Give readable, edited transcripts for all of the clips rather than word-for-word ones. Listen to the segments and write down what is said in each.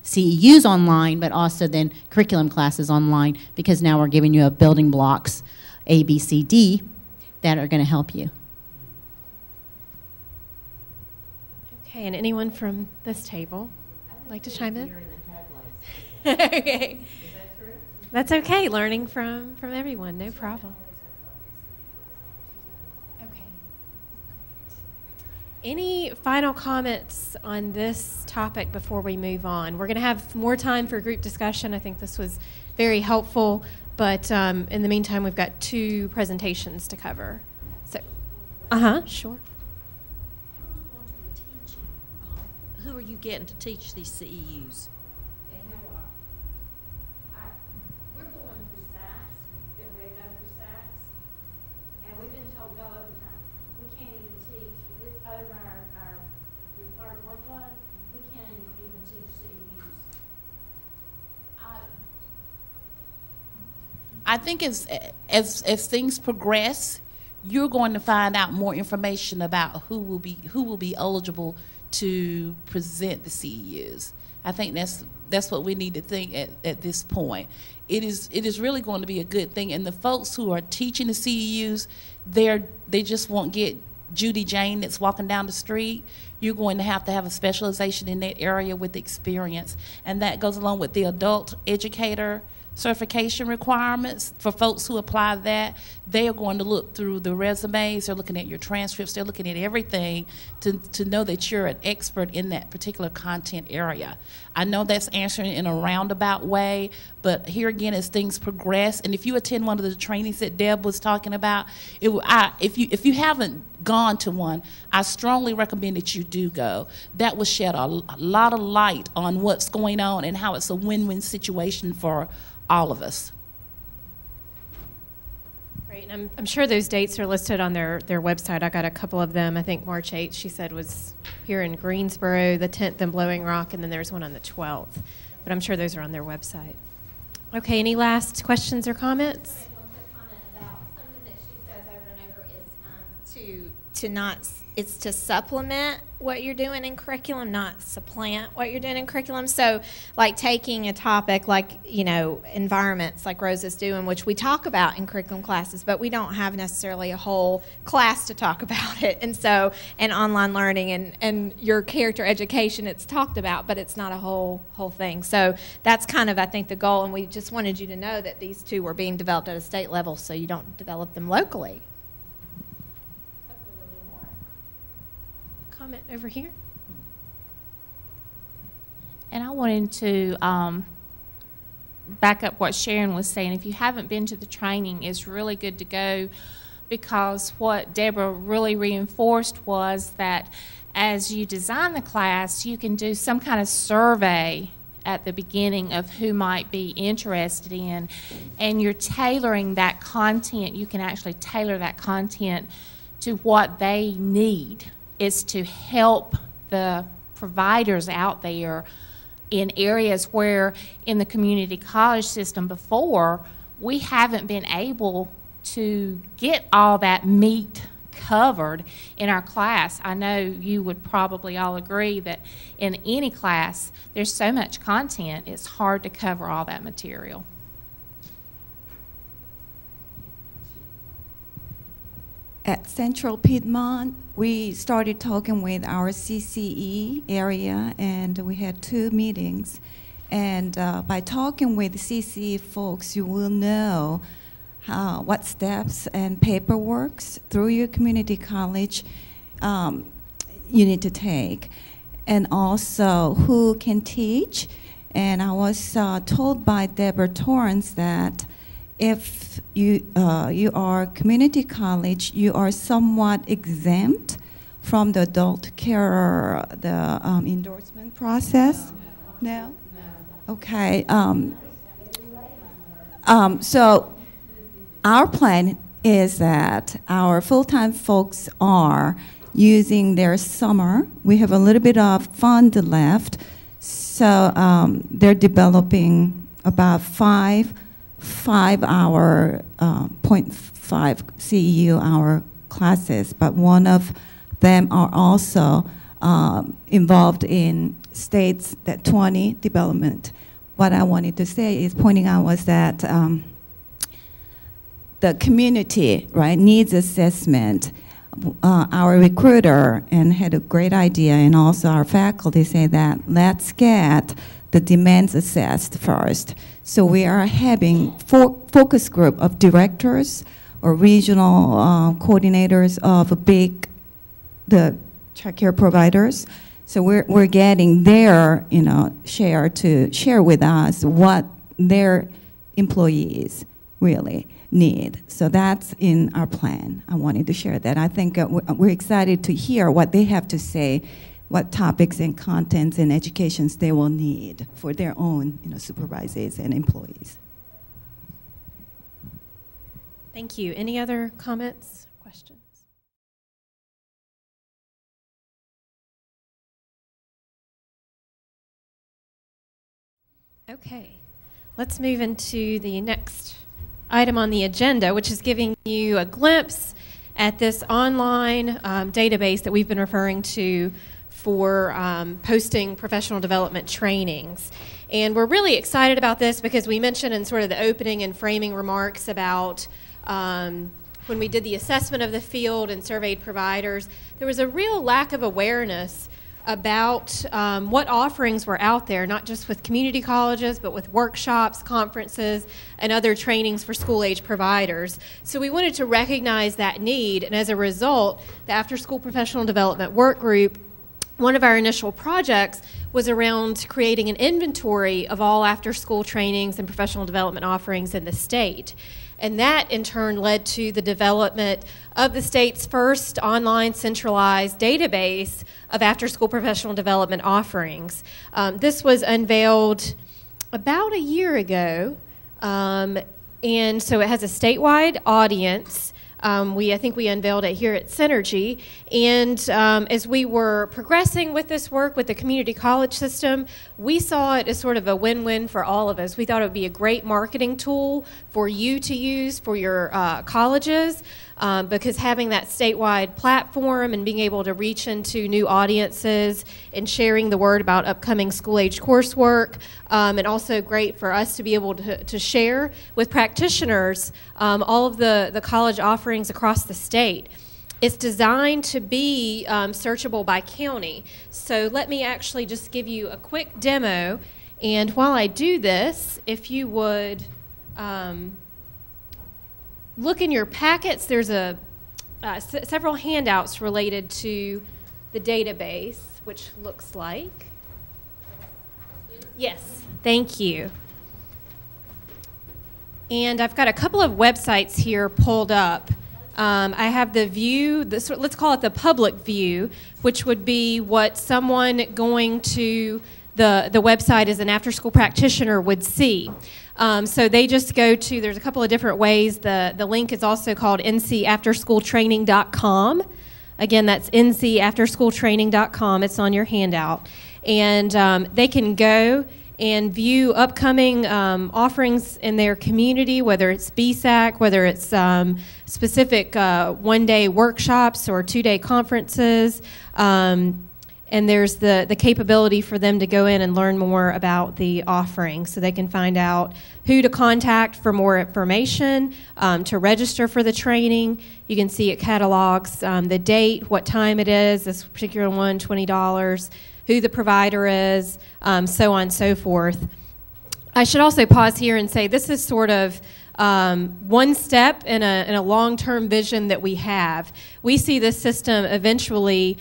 CEUs online, but also then curriculum classes online, because now we're giving you a building blocks, A, B, C, D, that are going to help you. Okay, and anyone from this table like to chime in? Okay. Is that true? That's okay, learning from everyone, no problem. Okay. Any final comments on this topic before we move on? We're going to have more time for group discussion. I think this was very helpful, but in the meantime, we've got 2 presentations to cover. So, sure. Who are you getting to teach these CEUs? We're going through SACs, getting ready to go through SACs, and we've been told no overtime. We can't even teach, if it's over our required workload, we can't even teach CEUs. I think as things progress, you're going to find out more information about who will be eligible to present the CEUs. I think that's what we need to think at this point. It is really going to be a good thing, and the folks who are teaching the CEUs, they just won't get Judy Jane that's walking down the street. You're going to have a specialization in that area with experience, and that goes along with the adult educator certification requirements for folks who apply that. They are going to look through the resumes, they're looking at your transcripts, they're looking at everything to know that you're an expert in that particular content area. I know that's answering in a roundabout way, but here again, as things progress, and if you attend one of the trainings that Deb was talking about, if you haven't gone to one, I strongly recommend that you do go. That will shed a lot of light on what's going on and how it's a win-win situation for all of us. Great, and I'm sure those dates are listed on their website. I got a couple of them. I think March 8th, she said, was here in Greensboro, the 10th in Blowing Rock, and then there's one on the 12th. But I'm sure those are on their website. Okay, any last questions or comments? One quick comment about something that she says over and over is it's to supplement what you're doing in curriculum, not supplant what you're doing in curriculum. So like taking a topic like, environments like Rose is doing, which we talk about in curriculum classes, but we don't have necessarily a whole class to talk about it. And so, and online learning and your character education, it's talked about, but it's not a whole thing. So that's kind of, I think, the goal, and we just wanted you to know that these 2 were being developed at a state level so you don't develop them locally. Comment over here. And I wanted to back up what Sharon was saying. If you haven't been to the training, it's really good to go, because what Deborah really reinforced was that as you design the class, you can do some kind of survey at the beginning of who might be interested in, and you're tailoring that content. You can actually tailor that content to what they need. Is to help the providers out there in areas where in the community college system before, we haven't been able to get all that meat covered in our class. I know you would probably all agree that in any class, there's so much content, it's hard to cover all that material. At Central Piedmont, we started talking with our CCE area, and we had 2 meetings. And by talking with CCE folks, you will know what steps and paperwork through your community college you need to take, and also who can teach. And I was told by Deborah Torrance that if you are community college, you are somewhat exempt from the adult care, the endorsement process. No? Okay. So our plan is that our full-time folks are using their summer. We have a little bit of fund left, so they're developing about 5-hour, 0.5 CEU hour classes, but one of them are also involved in states that 20 development. What I wanted to say is pointing out was that the community, right, needs assessment. Our recruiter and had a great idea, and also our faculty say that let's get the demands assessed first. So we are having focus group of directors or regional coordinators of the child care providers. So we're getting their share to share with us what their employees really need. So that's in our plan. I wanted to share that. I think we're excited to hear what they have to say, what topics and contents and educations they will need for their own supervisors and employees. Thank you. Any other comments, questions? Okay, let's move into the next item on the agenda, which is giving you a glimpse at this online database that we've been referring to for posting professional development trainings. And we're really excited about this because we mentioned in sort of the opening and framing remarks about when we did the assessment of the field and surveyed providers, there was a real lack of awareness about what offerings were out there, not just with community colleges, but with workshops, conferences, and other trainings for school-age providers. So we wanted to recognize that need, and as a result, the After School Professional Development Work Group, one of our initial projects was around creating an inventory of all after-school trainings and professional development offerings in the state. And that, in turn, led to the development of the state's first online centralized database of after-school professional development offerings. This was unveiled about a year ago, and so it has a statewide audience. I think we unveiled it here at Synergy, and as we were progressing with this work with the community college system, we saw it as sort of a win-win for all of us. We thought it would be a great marketing tool for you to use for your colleges, because having that statewide platform and being able to reach into new audiences and sharing the word about upcoming school-age coursework, and also great for us to be able to share with practitioners all of the college offerings across the state. It's designed to be searchable by county. So let me actually just give you a quick demo. And while I do this, if you would look in your packets, there's several handouts related to the database, which looks like. Yes, thank you. And I've got a couple of websites here pulled up. I have the view, let's call it the public view, which would be what someone going to the website as an after-school practitioner would see. So they just go to, there's a couple of different ways. The link is also called ncafterschooltraining.com. Again, that's ncafterschooltraining.com. It's on your handout. And they can go and view upcoming offerings in their community, whether it's BSAC, whether it's specific one-day workshops or two-day conferences. And there's the capability for them to go in and learn more about the offering, so they can find out who to contact for more information, to register for the training. You can see it catalogs the date, what time it is, this particular one, $20, who the provider is, so on and so forth. I should also pause here and say this is sort of one step in a long-term vision that we have. We see this system eventually,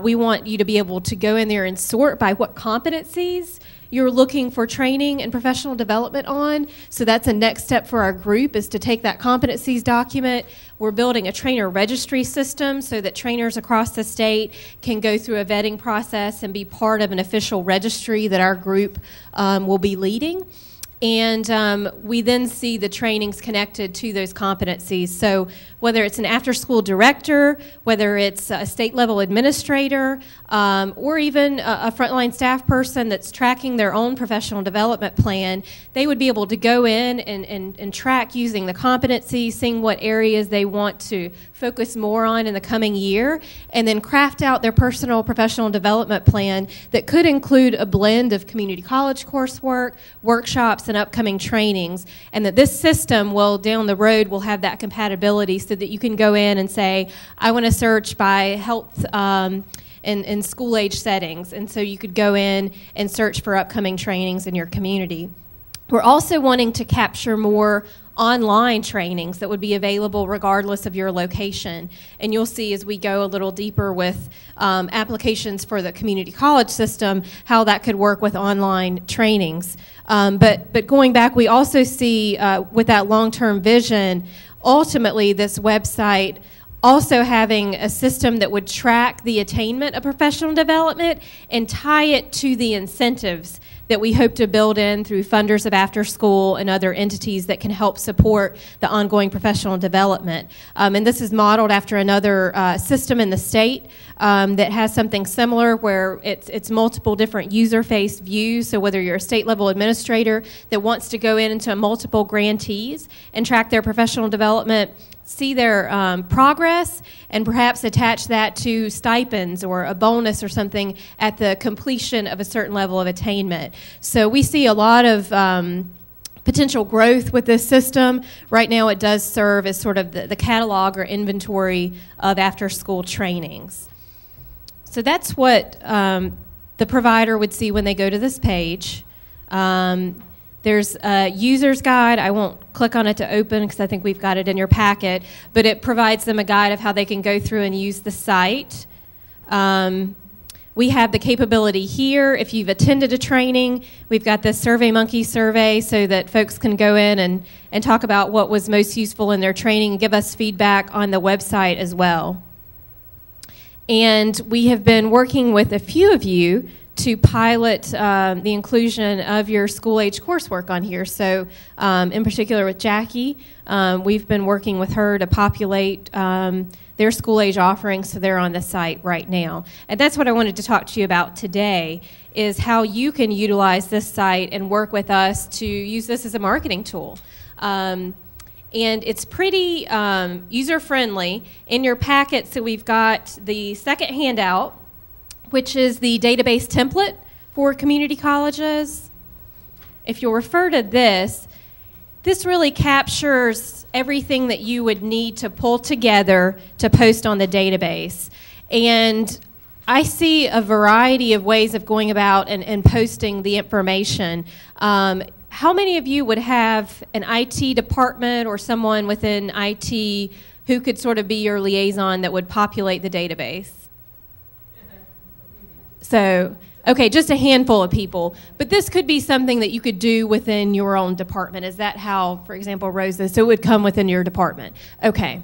we want you to be able to go in there and sort by what competencies you're looking for training and professional development on. So that's a next step for our group, is to take that competencies document. We're building a trainer registry system so that trainers across the state can go through a vetting process and be part of an official registry that our group will be leading. And we then see the trainings connected to those competencies. So whether it's an after-school director, whether it's a state-level administrator, or even a frontline staff person that's tracking their own professional development plan, they would be able to go in and track using the competencies, seeing what areas they want to focus more on in the coming year, and then craft out their personal professional development plan that could include a blend of community college coursework, workshops, and upcoming trainings, and that this system will, down the road, will have that compatibility so that you can go in and say, I want to search by health in school-age settings, and so you could go in and search for upcoming trainings in your community. We're also wanting to capture more online trainings that would be available regardless of your location. And you'll see as we go a little deeper with applications for the community college system, how that could work with online trainings. But going back, we also see with that long-term vision, ultimately this website also having a system that would track the attainment of professional development and tie it to the incentives that we hope to build in through funders of after school and other entities that can help support the ongoing professional development. And this is modeled after another system in the state that has something similar where it's multiple different user-faced views. So whether you're a state-level administrator that wants to go into multiple grantees and track their professional development, see their progress, and perhaps attach that to stipends or a bonus or something at the completion of a certain level of attainment. So we see a lot of potential growth with this system. Right now it does serve as sort of the catalog or inventory of after-school trainings. So that's what the provider would see when they go to this page. There's a user's guide. I won't click on it to open because I think we've got it in your packet, but it provides them a guide of how they can go through and use the site. We have the capability here. If you've attended a training, we've got the SurveyMonkey survey so that folks can go in and talk about what was most useful in their training and give us feedback on the website as well. And we have been working with a few of you to pilot the inclusion of your school-age coursework on here. So in particular with Jackie, we've been working with her to populate their school-age offerings, so they're on the site right now. And that's what I wanted to talk to you about today, is how you can utilize this site and work with us to use this as a marketing tool. And it's pretty user-friendly. In your packet, so we've got the second handout, which is the database template for community colleges. If you'll refer to this, this really captures everything that you would need to pull together to post on the database. And I see a variety of ways of going about and posting the information. How many of you would have an IT department or someone within IT who could sort of be your liaison that would populate the database? So, okay, just a handful of people. But this could be something that you could do within your own department. Is that how, for example, Rose is? So it would come within your department. Okay.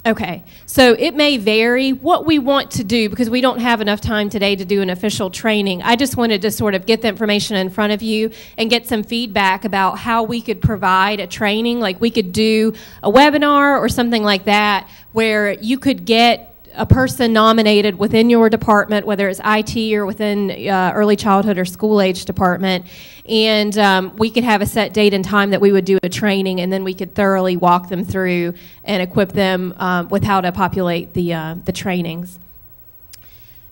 Okay. So it may vary. What we want to do, because we don't have enough time today to do an official training, I just wanted to sort of get the information in front of you and get some feedback about how we could provide a training. Like we could do a webinar or something like that where you could get a person nominated within your department, whether it's IT or within early childhood or school age department, and we could have a set date and time that we would do a training, and then we could thoroughly walk them through and equip them with how to populate the trainings.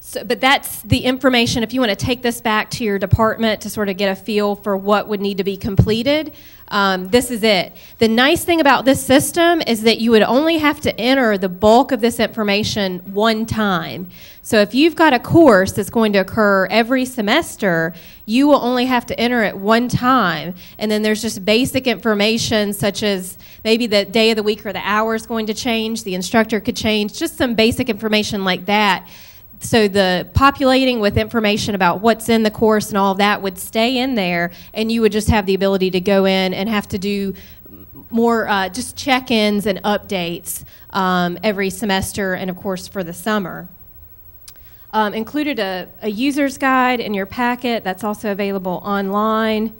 So, but that's the information. If you want to take this back to your department to sort of get a feel for what would need to be completed, this is it. The nice thing about this system is that you would only have to enter the bulk of this information one time. So if you've got a course that's going to occur every semester, you will only have to enter it one time. And then there's just basic information such as maybe the day of the week or the hour is going to change, the instructor could change, just some basic information like that. So the populating with information about what's in the course and all of that would stay in there, and you would just have the ability to go in and have to do more just check-ins and updates every semester, and of course for the summer. Included a user's guide in your packet that's also available online.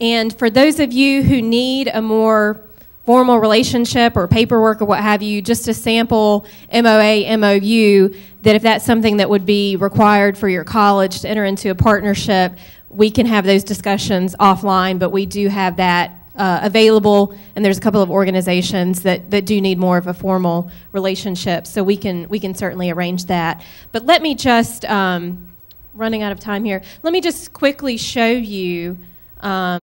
And for those of you who need a more formal relationship or paperwork or what have you, just a sample MOA, MOU, that if that's something that would be required for your college to enter into a partnership, we can have those discussions offline, but we do have that available, and there's a couple of organizations that do need more of a formal relationship, so we can certainly arrange that. But let me just, running out of time here, let me just quickly show you